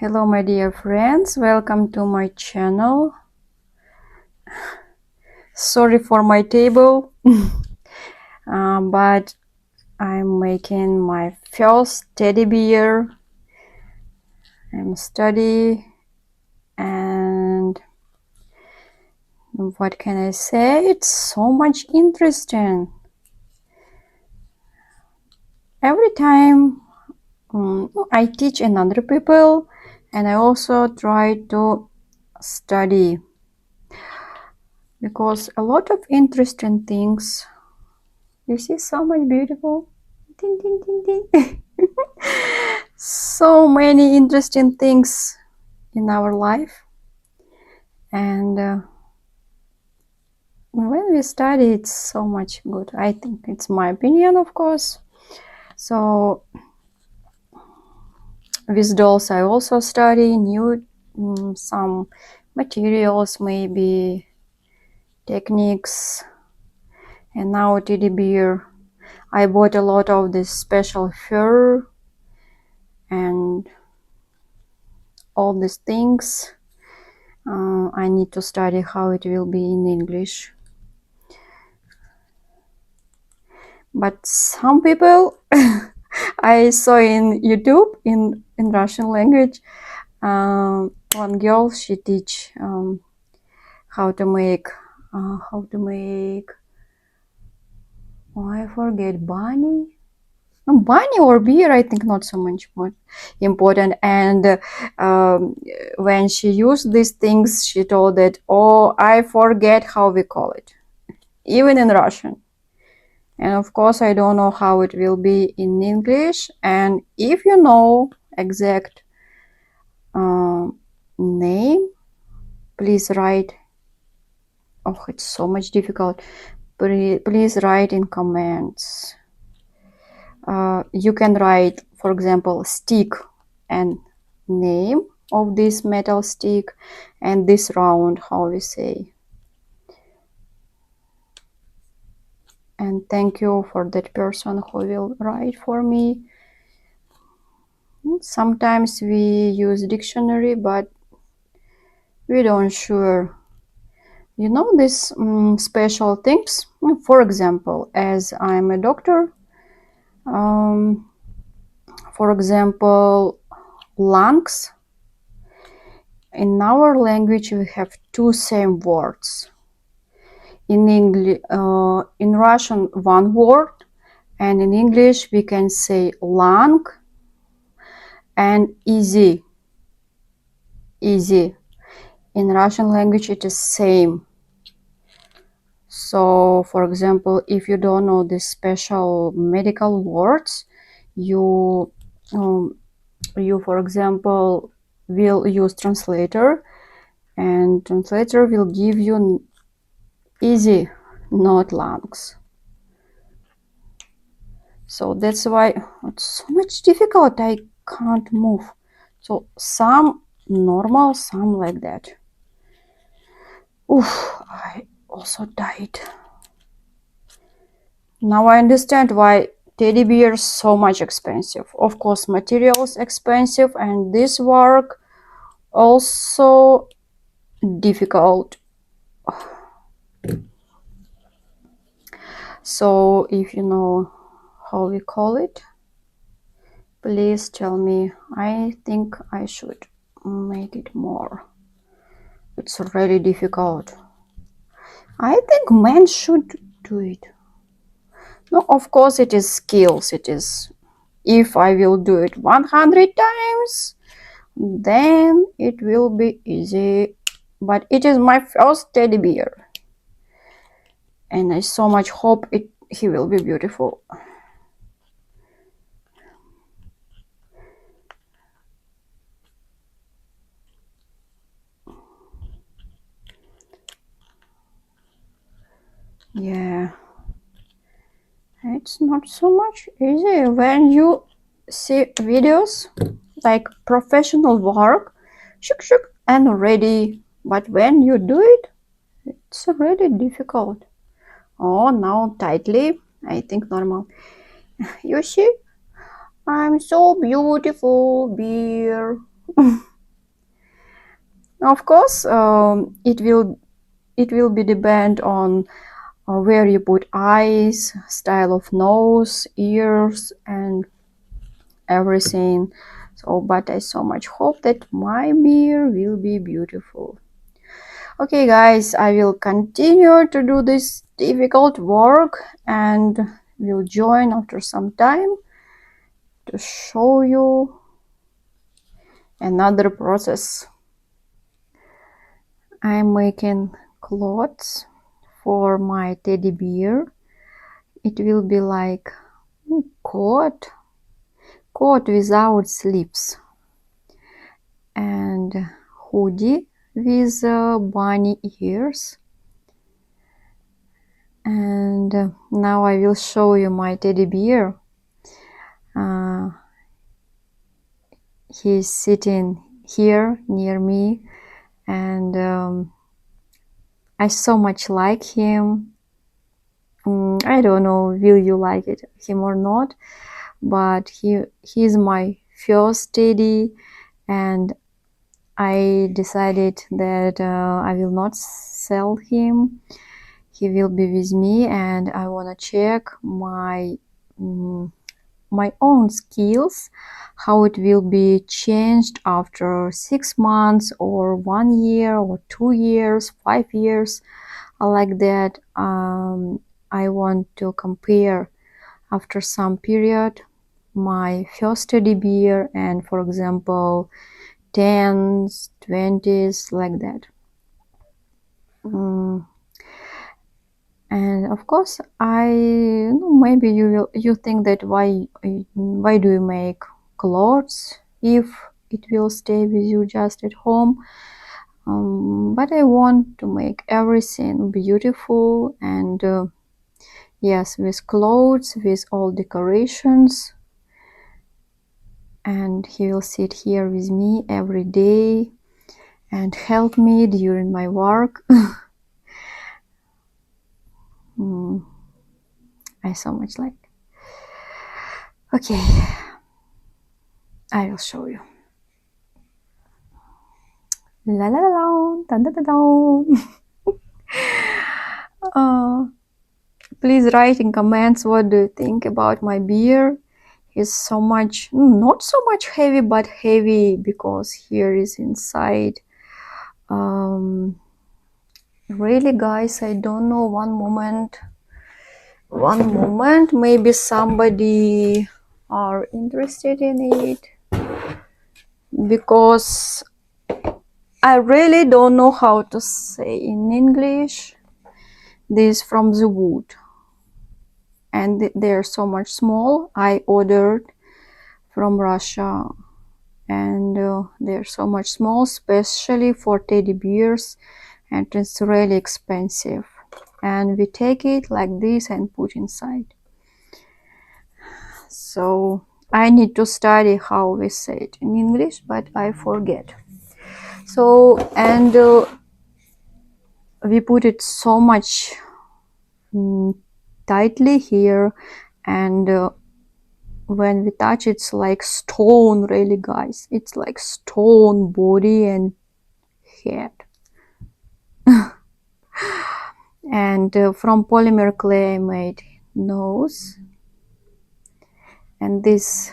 Hello my dear friends, welcome to my channel. Sorry for my table, but I'm making my first teddy bear. I'm study and what can I say? It's so much interesting. Every time I teach another people and I also try to study because a lot of interesting things. You see so much beautiful. Ding, ding, ding, ding. So many interesting things in our life, and when we study it's so much good. I think it's my opinion, of course. So with dolls I also study new some materials, maybe techniques. And now teddy bear, I bought a lot of this special fur and all these things. I need to study how it will be in English. But some people I saw in YouTube in Russian language, one girl, she teach how to make oh, I forget, bunny. No, bunny or beer, I think not so much more important. And when she used these things, she told that, oh, I forget how we call it, even in Russian. And of course, I don't know how it will be in English. And if you know exact name, please write. Oh, it's so much difficult. Please write in comments. You can write, for example, stick and name of this metal stick and this round, how we say. And thank you for that person who will write for me. Sometimes we use dictionary, but we don't sure. You know these special things. For example, as I'm a doctor, for example, lungs. In our language, we have two same words. In English, in Russian, one word, and in English we can say lung and easy. Easy. In Russian language, it is same. So, for example, if you don't know the special medical words, you, for example, will use translator, and translator will give you easy, not lungs. So that's why it's so much difficult. I can't move. So some normal, some like that. Oof, I also died. Now I understand why teddy bears so much expensive. Of course, materials expensive, and this work also difficult. So if you know how we call it, please tell me. I think I should make it more. It's really difficult. I think men should do it. No, of course it is skills. It is, if I will do it 100 times, then it will be easy. But it is my first teddy bear, and I so much hope he will be beautiful. Yeah, it's not so much easy when you see videos like professional work, shuk shuk and ready. But when you do it, it's really difficult. Oh, now tightly. I think normal. You see, I'm so beautiful, beer. Of course, it will be depend on where you put eyes, style of nose, ears, and everything. So, but I so much hope that my beer will be beautiful. Okay, guys, I will continue to do this difficult work and will join after some time to show you another process. I'm making clothes for my teddy bear. It will be like coat without sleeves and hoodie with bunny ears. And now I will show you my teddy bear. He's sitting here near me, and I so much like him. I don't know, will you like him or not? But he's my first teddy, and I decided that I will not sell him. He will be with me, and I wanna check my own skills, how it will be changed after 6 months or 1 year or 2 years, 5 years, like that. I want to compare after some period my first teddy bear and, for example, 10s, 20s, like that. And of course, maybe you think that why do you make clothes if it will stay with you just at home? But I want to make everything beautiful, and yes, with clothes, with all decorations, and he will sit here with me every day and help me during my work. I so much like. Okay, I will show you. La la la la, dun, dun, dun, dun. Please write in comments what do you think about my beer. It's so much, not so much heavy, but heavy because here is inside. Really, guys, I don't know. One moment. Maybe somebody are interested in it, because I really don't know how to say in English. This from the wood, and they're so much small. I ordered from Russia, and they're so much small, especially for teddy bears, and it's really expensive. And we take it like this and put inside. So I need to study how we say it in English, but I forget. So, and we put it so much tightly here, and when we touch, it's like stone, really, guys. It's like stone body and head. And from polymer clay I made nose, and this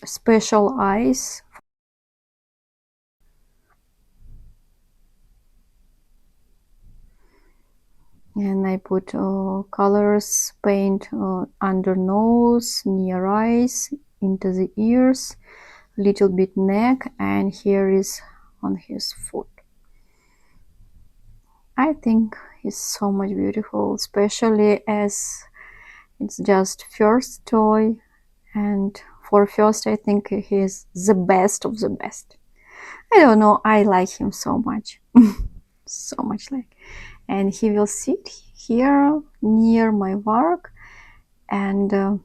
special eyes. And I put colors, paint under nose, near eyes, into the ears, little bit neck, and here is on his foot. I think he's so much beautiful, especially as it's just first toy, and for first I think he's the best of the best. I don't know, I like him so much. So much like. And he will sit here near my work, and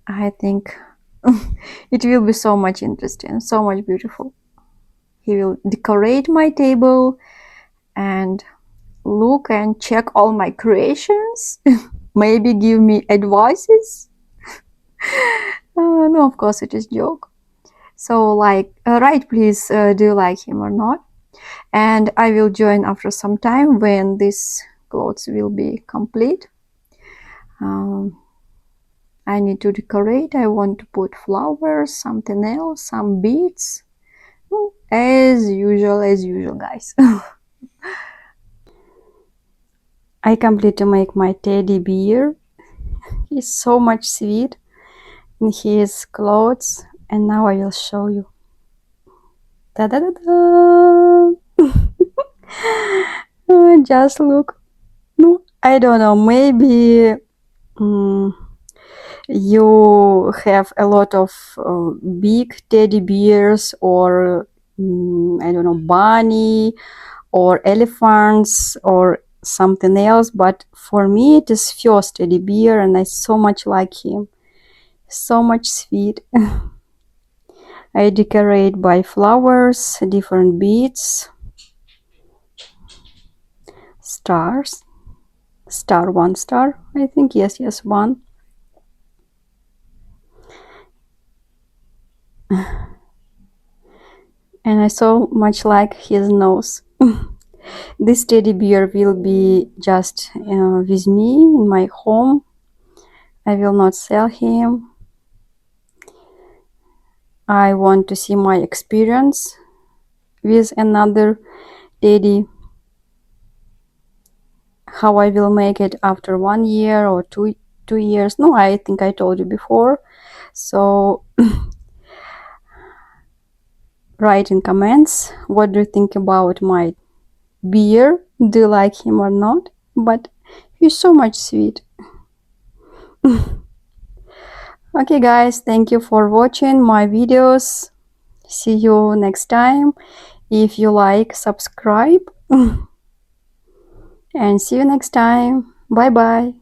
I think it will be so much interesting, so much beautiful. He will decorate my table and look and check all my creations. Maybe give me advices. No, of course it is joke. So like, write please, do you like him or not? And I will join after some time when this clothes will be complete. I need to decorate. I want to put flowers, something else, some beads. As usual, guys. I complete to make my teddy bear. He's so much sweet in his clothes, and now I will show you. Da da da da! Just look. No, I don't know. Maybe you have a lot of big teddy bears, or I don't know, bunny or elephants or something else, but for me it is first teddy bear, and I so much like him. So much sweet. I decorate by flowers, different beads, stars. Star, one star, I think. Yes, one. And I so much like his nose. This teddy bear will be just with me in my home. I will not sell him. I want to see my experience with another teddy, how I will make it after 1 year or two years. No, I think I told you before. So write in comments, what do you think about my bear? Do you like him or not? But he's so much sweet. Okay guys, thank you for watching my videos. See you next time. If you like, subscribe. And see you next time. Bye bye.